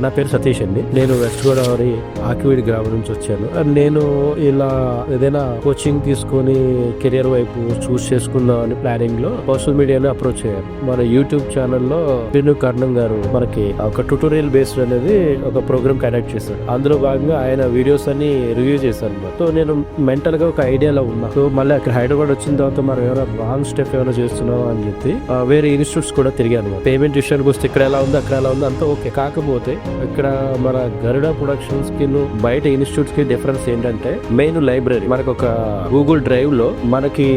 నా పేరు సతీష్ అండి. నేను వెస్ట్ గోదావరి ఆకివీడి గ్రామం నుంచి వచ్చాను. నేను ఇలా ఏదైనా కోచింగ్ తీసుకొని కెరియర్ వైపు చూస్ చేసుకుందాం అని ప్లానింగ్ లో సోషల్ మీడియాని అప్రోచ్ అయ్యాను. మన యూట్యూబ్ ఛానల్లో పిన్ను కర్ణం గారు మనకి ఒక ట్యూటోరియల్ బేస్డ్ అనేది ఒక ప్రోగ్రామ్ కండక్ట్ చేశారు. అందులో భాగంగా ఆయన వీడియోస్ అన్ని రివ్యూ చేశాను. సో నేను మెంటల్ గా ఒక ఐడియాలో ఉన్నా. సో మళ్ళీ అక్కడ హైదరాబాద్ వచ్చిన తర్వాత మనం ఏమైనా రాంగ్ స్టెప్ ఏమైనా చేస్తున్నాం అని చెప్పి వేరే ఇన్స్టిట్యూట్స్ కూడా తిరిగాను. పేమెంట్ విషయానికి వస్తే ఇక్కడ ఎలా ఉంది అక్కడ ఎలా ఉంది అంతా ఓకే. కాకపోతే ఇక్కడ మన గరుడ ప్రొడక్షన్స్ కి బయట ఇన్స్టిట్యూట్స్ కి డిఫరెన్స్ ఏంటంటే మెయిన్ లైబ్రరీ మనకు ఒక గూగుల్ డ్రైవ్ లో మనకి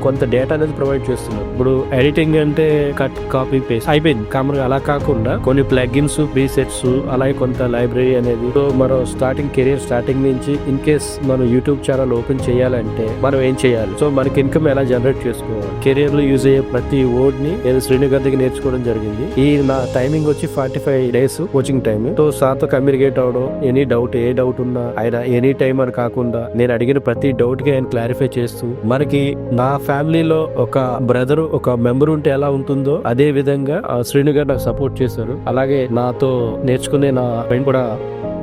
కొంత డేటా అనేది ప్రొవైడ్ చేస్తున్నారు. ఇప్పుడు ఎడిటింగ్ అంటే కట్ కాపీ పేస్ట్ అయిపోయింది కామన్. అలా కాకుండా కొన్ని ప్లగిన్స్ ప్రీసెట్స్ అలాగే కొంత లైబ్రరీ అనేది. సో మనం కెరియర్ స్టార్టింగ్ నుంచి ఇన్ కేస్ మనం యూట్యూబ్ ఛానల్ ఓపెన్ చేయాలంటే మనం ఏం చేయాలి, సో మనకి ఇన్కమ్ ఎలా జనరేట్ చేసుకోవాలి, కెరియర్ లో యూజ్ అయ్యే ప్రతి వర్డ్ ని నేను శ్రీను గారి దగ్గర నేర్చుకోవడం జరిగింది. ఈ నా టైమింగ్ వచ్చి 45 days కోచింగ్ టైం. సో సార్తో కమ్యూనికేట్ అవడం, ఎనీ డౌట్ ఏ డౌట్ ఉన్నా ఆయన ఎనీ టైం అని కాకుండా నేను అడిగిన ప్రతి డౌట్ కి ఆయన క్లారిఫై చేస్తూ, మనకి నా ఫ్యామిలీలో ఒక బ్రదర్ ఒక మెంబర్ ఉంటే ఎలా ఉంటుందో అదే విధంగా శ్రీను గారు నాకు సపోర్ట్ చేశారు. అలాగే నాతో నేర్చుకునే నా ఫ్రెండ్ కూడా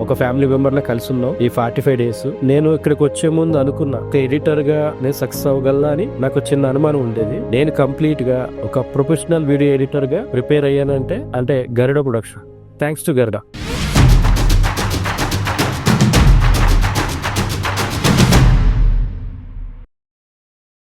ఒక ఫ్యామిలీ మెంబర్ లా కలిసి ఉన్నాం ఈ 45 days. నేను ఇక్కడికి వచ్చే ముందు అనుకున్నా ఎడిటర్ గా నేను సక్సెస్ అవ్వగలనా అని నాకు చిన్న అనుమానం ఉండేది. నేను కంప్లీట్ గా ఒక ప్రొఫెషనల్ వీడియో ఎడిటర్ గా ప్రిపేర్ అయ్యానంటే అంటే గరుడ ప్రొడక్షన్. Thanks to Garuda.